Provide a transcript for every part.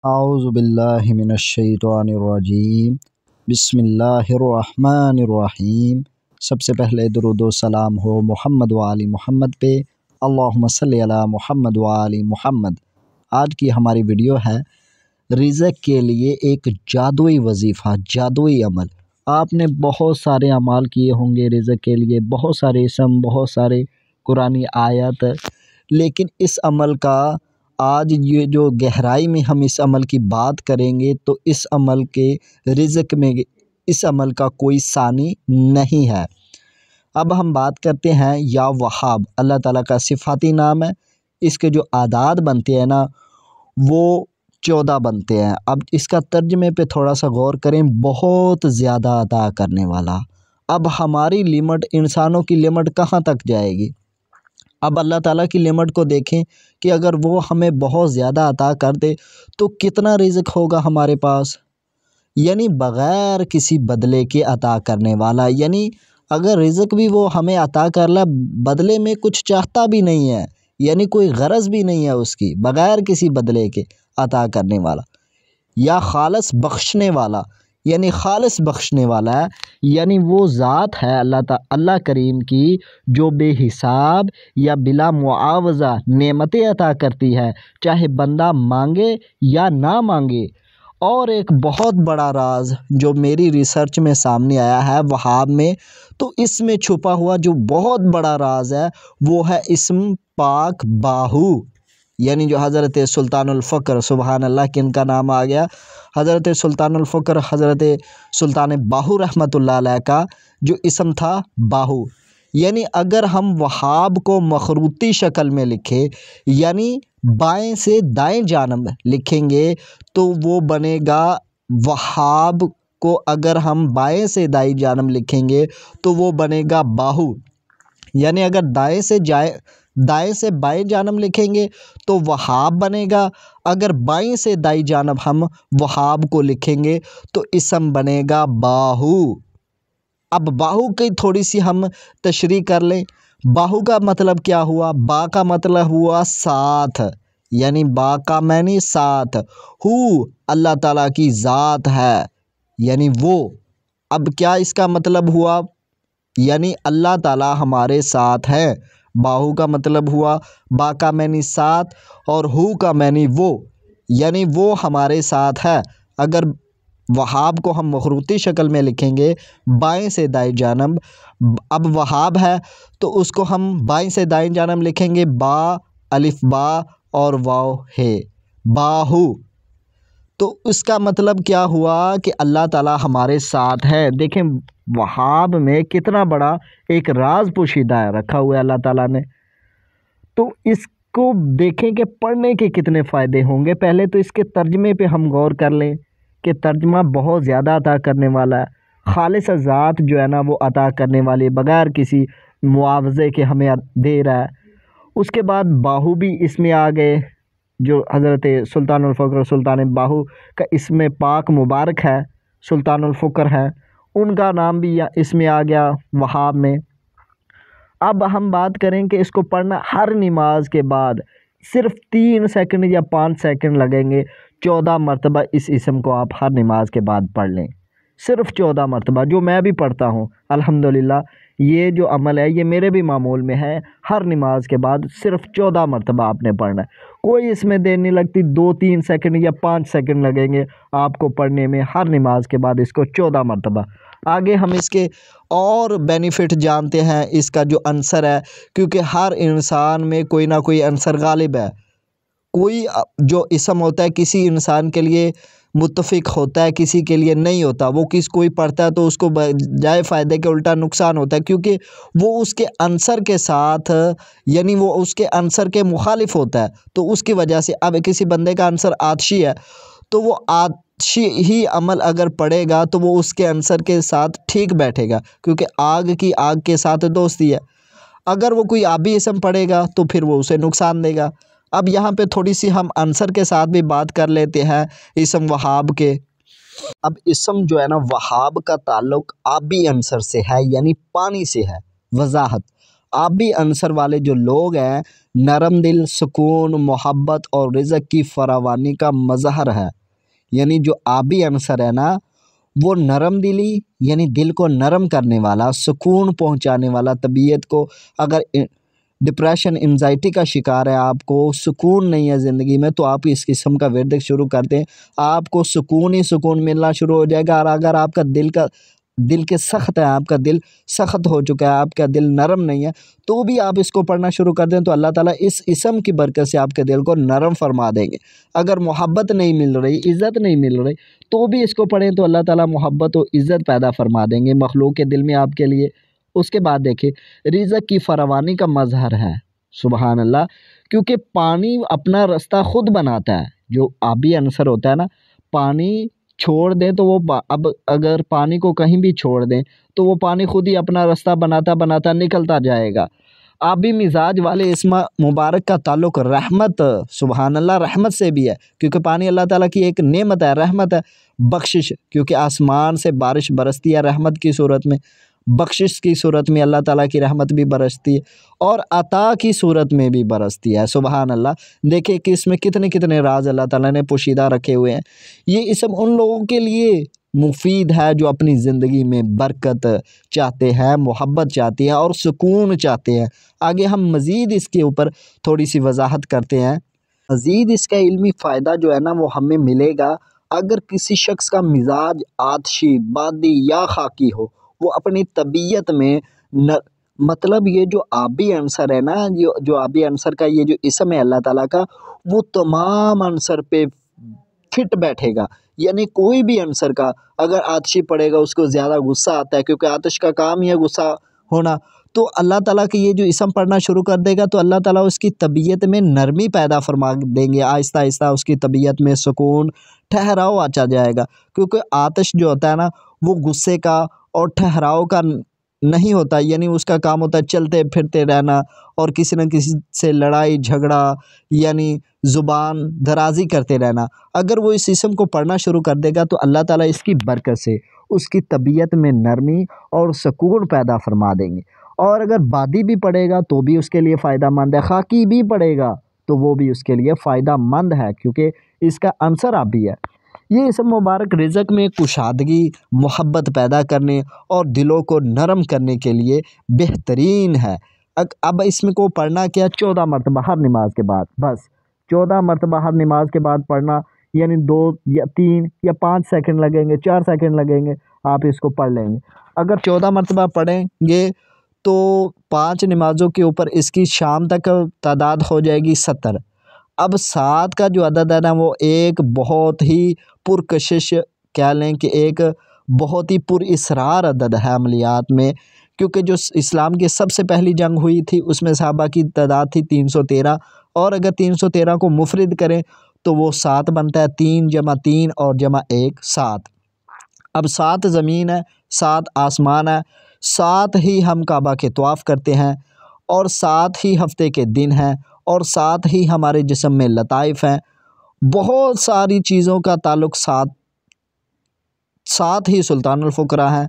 आऊज़ुबिल्लाहि मिनश्शैतानिर्रजीम बिस्मिल्लाहिर्रहमानिर्रहीम। सबसे पहले दुरूद व सलाम हो मोहम्मद व आली मोहम्मद पे, अल्लाहुम्मा सल्ली अला मोहम्मद व आली मोहम्मद। आज की हमारी वीडियो है रिज़्क़ के लिए एक जादुई वजीफ़ा, जादुई अमल। आपने बहुत सारे अमाल किए होंगे रिज़्क़ के लिए, बहुत सारे इसम, बहुत सारे कुरानी आयत, लेकिन इस अमल का आज ये जो गहराई में हम इस अमल की बात करेंगे तो इस अमल के रिज़्क़ में इस अमल का कोई सानी नहीं है। अब हम बात करते हैं या वहाब, अल्लाह ताला का सिफ़ाती नाम है। इसके जो आदाद बनते हैं ना वो 14 बनते हैं। अब इसका तर्जमे पे थोड़ा सा गौर करें, बहुत ज़्यादा अता करने वाला। अब हमारी लिमिट, इंसानों की लिमिट कहाँ तक जाएगी। अब अल्लाह ताला की लिमिट को देखें कि अगर वो हमें बहुत ज़्यादा अता कर दे तो कितना रिज़्क़ होगा हमारे पास, यानी बग़ैर किसी बदले के अता करने वाला। यानी अगर रिज़्क़ भी वो हमें अता कर ला, बदले में कुछ चाहता भी नहीं है, यानी कोई गरज भी नहीं है उसकी, बग़ैर किसी बदले के अता करने वाला। या खालिस बख्शने वाला, यानी खालिस बख्शने वाला है, यानी वो ज़ात है अल्लाह करीम की जो बेहिसाब या बिला मुआवज़ा नेमतें अता करती है, चाहे बंदा मांगे या ना मांगे। और एक बहुत बड़ा राज जो मेरी रिसर्च में सामने आया है वहाब में, तो इसमें छुपा हुआ जो बहुत बड़ा राज है वो है इस्म पाक बाहू, यानी जो हज़रत सुल्तानुल फ़क्र, सुबहान अल्लाह किनका नाम आ गया, हज़रत सुल्तानुल फ़क्र हज़रत सुल्तान बाहू रहमतुल्लाह अलैह का जो इस्म था बाहू। यानी अगर हम वहाब को मखरूती शक्ल में लिखें, यानी बाएं से दाएं जानब लिखेंगे तो वो बनेगा वहाब को अगर हम बाएं से दाएं जानब लिखेंगे तो वो बनेगा बाहू। यानी अगर दाएं से बाएं जानब लिखेंगे तो वहाब बनेगा, अगर बाएं से दाएं जानब हम वहाब को लिखेंगे तो इसम बनेगा बाहू। अब बाहू की थोड़ी सी हम तशरीह कर लें। बाहू का मतलब क्या हुआ, बा का मतलब हुआ साथ, यानी बा का मैंने साथ, हु अल्लाह ताला की ज़ात है, यानी वो। अब क्या इसका मतलब हुआ, यानी अल्लाह ताला हमारे साथ है। बाहू का मतलब हुआ बा का मैनी साथ और हु का मैनी वो, यानी वो हमारे साथ है। अगर वहाब को हम मखरूती शक्ल में लिखेंगे बाएं से दाएं जानब, अब वहाब है तो उसको हम बाएं से दाएं जानब लिखेंगे बा, अलिफ बा और वाव है, बाहू। तो इसका मतलब क्या हुआ कि अल्लाह ताला हमारे साथ है। देखें वहाब में कितना बड़ा एक राज पोशीदा है रखा हुआ है अल्लाह ताला ने। तो इसको देखें कि पढ़ने के कितने फ़ायदे होंगे। पहले तो इसके तर्जमे पे हम गौर कर लें कि तर्जमा बहुत ज़्यादा अता करने वाला है, खालिस ज़ात जो है ना वो अता करने वाली, बग़ैर किसी मुआवज़े के हमें दे रहा है। उसके बाद बाहू भी इसमें आ गए, जो हज़रत सुल्तानुल फ़क्र सुल्तान बाहू का इसमें पाक मुबारक है, सुल्तानुल फ़क्र है, उनका नाम भी इसमें आ गया वहाब में। अब हम बात करें कि इसको पढ़ना हर नमाज के बाद सिर्फ 3 सेकंड या 5 सेकंड लगेंगे। 14 मरतबा इस इसम को आप हर नमाज के बाद पढ़ लें, सिर्फ 14 मरतबा, जो मैं भी पढ़ता हूँ अल्हम्दुलिल्लाह। ये जो अमल है ये मेरे भी मामूल में है, हर नमाज के बाद सिर्फ 14 मरतबा आपने पढ़ना है। कोई इसमें देर नहीं लगती, 2-3 सेकंड या 5 सेकंड लगेंगे आपको पढ़ने में हर नमाज के बाद इसको 14 मरतबा। आगे हम इसके और बेनिफिट जानते हैं, इसका जो आंसर है, क्योंकि हर इंसान में कोई ना कोई आंसर गालिब है। कोई जो इसम होता है किसी इंसान के लिए मुत्तफ़िक होता है, किसी के लिए नहीं होता। वो कोई पढ़ता है तो उसको बजाय फ़ायदे के उल्टा नुकसान होता है, क्योंकि वो उसके आंसर के साथ, यानी वो उसके आंसर के मुखालिफ होता है। तो उसकी वजह से अब किसी बंदे का आंसर आतशी है तो वो आतशी ही अमल अगर पढ़ेगा तो वो उसके आंसर के साथ ठीक बैठेगा, क्योंकि आग की आग के साथ दोस्ती है। अगर वो कोई आबी इसम पढ़ेगा तो फिर वो उसे नुकसान देगा। अब यहाँ पे थोड़ी सी हम आंसर के साथ भी बात कर लेते हैं इसम वहाब के। अब इसम जो है ना वहाब का ताल्लुक आबी आंसर से है, यानी पानी से है। वजाहत, आबी आंसर वाले जो लोग हैं नरम दिल सुकून, मोहब्बत और रिज़्क़ की फरावानी का मज़हर है। यानी जो आबी अंसर है ना, वो नरम दिली यानी दिल को नरम करने वाला, सुकून पहुंचाने वाला, तबीयत को अगर डिप्रेशन एंजाइटी का शिकार है, आपको सुकून नहीं है ज़िंदगी में, तो आप इस किस्म का विर्द शुरू कर दें, आपको सुकून ही सुकून मिलना शुरू हो जाएगा। और अगर आपका दिल के सख्त है, आपका दिल सख्त हो चुका है, आपका दिल नरम नहीं है, तो भी आप इसको पढ़ना शुरू कर दें तो अल्लाह ताला इस इसम की बरकत से आपके दिल को नरम फरमा देंगे। अगर मोहब्बत नहीं मिल रही, इज़्ज़त नहीं मिल रही, तो भी इसको पढ़ें तो अल्लाह ताला मोहब्बत और इज़्ज़त पैदा फरमा देंगे मखलूक के दिल में आपके लिए। उसके बाद देखिए, रिज़्क़ की फरावानी का मज़हर है, सुबहान अल्लाह, क्योंकि पानी अपना रास्ता खुद बनाता है। जो आबी अंसर होता है ना, पानी छोड़ दें तो वो अब अगर पानी को कहीं भी छोड़ दें तो वो पानी खुद ही अपना रास्ता बनाता बनाता निकलता जाएगा। आबी मिजाज वाले इस्म मुबारक का ताल्लुक़ रहमत, सुबहान अल्लाह, रहमत से भी है, क्योंकि पानी अल्लाह ताला की एक नेमत है, रहमत है, बख्शिश, क्योंकि आसमान से बारिश बरसती है रहमत की सूरत में, बख्शिश की सूरत में अल्लाह ताला की रहमत भी बरसती है और अता की सूरत में भी बरसती है, सुबहान अल्लाह। देखिए कि इसमें कितने कितने राज अल्लाह ताला ने पोशीदा रखे हुए हैं। ये इस्म उन लोगों के लिए मुफीद है जो अपनी ज़िंदगी में बरकत चाहते हैं, मोहब्बत चाहते हैं और सुकून चाहते हैं। आगे हम मज़ीद इसके ऊपर थोड़ी सी वजाहत करते हैं। मज़ीद इसका इल्मी फ़ायदा जो है ना, वो हमें मिलेगा अगर किसी शख्स का मिजाज आतशी, बादी या खाकी हो, वो अपनी तबीयत में न मतलब ये जो आबी अंसर है ना, जो आबी अंसर का ये जो इस्म है अल्लाह ताला का, वो तमाम अंसर पे फिट बैठेगा। यानी कोई भी अंसर का अगर आतशी पड़ेगा, उसको ज़्यादा गुस्सा आता है, क्योंकि आतिश का काम ही है गुस्सा होना, तो अल्लाह ताला की ये जो इस्म पढ़ना शुरू कर देगा तो अल्लाह ताला उसकी तबीयत में नरमी पैदा फरमा देंगे। आहिस्ता आहिस्ता उसकी तबीयत में सुकून, ठहराव आ जाएगा, क्योंकि आतिश जो होता है ना, वो गुस्से का और ठहराव का नहीं होता। यानी उसका काम होता है चलते फिरते रहना और किसी न किसी से लड़ाई झगड़ा, यानी ज़ुबान दराज़ी करते रहना। अगर वो इस इस्म को पढ़ना शुरू कर देगा तो अल्लाह ताला इसकी बरकत से उसकी तबीयत में नरमी और सुकून पैदा फरमा देंगे। और अगर बादी भी पढ़ेगा तो भी उसके लिए फ़ायदामंद है, खाकी भी पढ़ेगा तो वो भी उसके लिए फ़ायदामंद है, क्योंकि इसका अंसर आबी है। ये इस्म मुबारक रिज़्क़ में कुशादगी, मोहब्बत पैदा करने और दिलों को नरम करने के लिए बेहतरीन है। अब इसमें को पढ़ना क्या, 14 मरतबा हर नमाज के बाद, बस 14 मरतबा हर नमाज के बाद पढ़ना, यानी 2 या 3 या 5 सेकंड लगेंगे, 4 सेकंड लगेंगे, आप इसको पढ़ लेंगे। अगर 14 मरतबा पढ़ेंगे तो 5 नमाज़ों के ऊपर इसकी शाम तक तादाद हो जाएगी 70। अब 7 का जो अदद है ना, वो एक बहुत ही पुरकशिश, कह लें कि एक बहुत ही पुरइसरार अदद है अमलियात में, क्योंकि जो इस्लाम की सबसे पहली जंग हुई थी उसमें सहाबा की तादाद थी 313, और अगर 313 को मुफरिद करें तो वो 7 बनता है। 3 जमा 3 और जमा 1 7। अब 7 ज़मीन है, 7 आसमान है, 7 ही हम काबा के तवाफ़ करते हैं, और 7 ही हफ्ते के दिन हैं, और 7 ही हमारे जिस्म में लताइफ़ हैं। बहुत सारी चीज़ों का ताल्लुक़ 7 ही सुल्तानुल फ़ुक़रा हैं।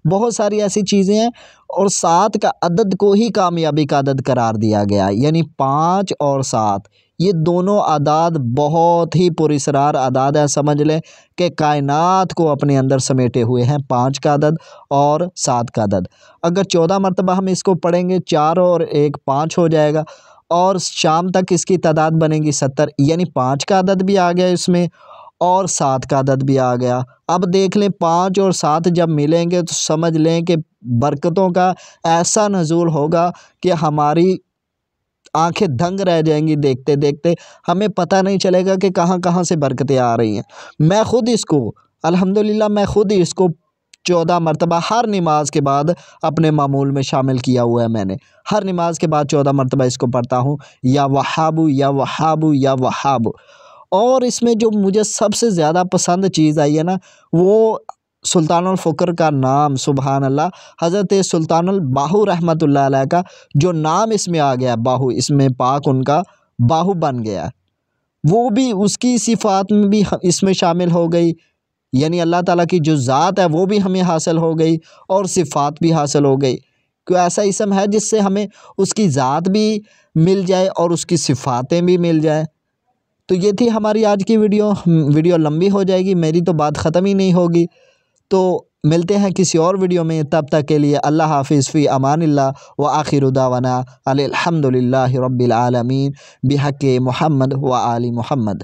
बहुत सारी ऐसी चीज़ें हैं, और 7 का अदद को ही कामयाबी का अदद करार दिया गया। यानी 5 और 7 ये दोनों आदाद बहुत ही पुरइसरार आदाद हैं। समझ लें कि कायनात को अपने अंदर समेटे हुए हैं 5 का अदद और 7 का अदद। अगर 14 मरतबा हम इसको पढ़ेंगे, 4 और 1 5 हो जाएगा, और शाम तक इसकी तादाद बनेगी 70। यानी 5 का अदद भी आ गया इसमें और 7 का अदद भी आ गया। अब देख लें 5 और 7 जब मिलेंगे तो समझ लें कि बरकतों का ऐसा नज़ूल होगा कि हमारी आंखें दंग रह जाएंगी देखते देखते, हमें पता नहीं चलेगा कि कहाँ कहाँ से बरकतें आ रही हैं। मैं ख़ुद इसको अल्हम्दुलिल्लाह मैं ख़ुद ही इसको 14 मरतबा हर नमाज के बाद अपने मामूल में शामिल किया हुआ है। मैंने हर नमाज के बाद 14 मरतबा इसको पढ़ता हूँ, या वहाबु या वहाबु या वहाबु। और इसमें जो मुझे सबसे ज़्यादा पसंद चीज़ आई है ना, वो सुल्तानुल फ़ुक़र का नाम, सुबहान अल्लाह, हज़रत सुल्तानुल बाहू रहमतुल्लाह अलैह का जो नाम इसमें आ गया, बाहू, इसमें पाक उनका बाहू बन गया, वो भी उसकी सिफ़ात में भी इसमें शामिल हो गई। यानी अल्लाह ताला की जो ज़ात है वो भी हमें हासिल हो गई और सिफ़ात भी हासिल हो गई। कोई ऐसा इसम है जिससे हमें उसकी ज़ात भी मिल जाए और उसकी सिफ़ातें भी मिल जाए। तो ये थी हमारी आज की वीडियो लंबी हो जाएगी, मेरी तो बात ख़त्म ही नहीं होगी। तो मिलते हैं किसी और वीडियो में, तब तक के लिए अल्लाह हाफिज़ फ़ी अमानिल्लाह व आखिरु दावाना अनिल हम्दुलिल्लाहि रब्बिल आलमीन बिहक़्क़ि मुहम्मद व आलि मुहम्मद।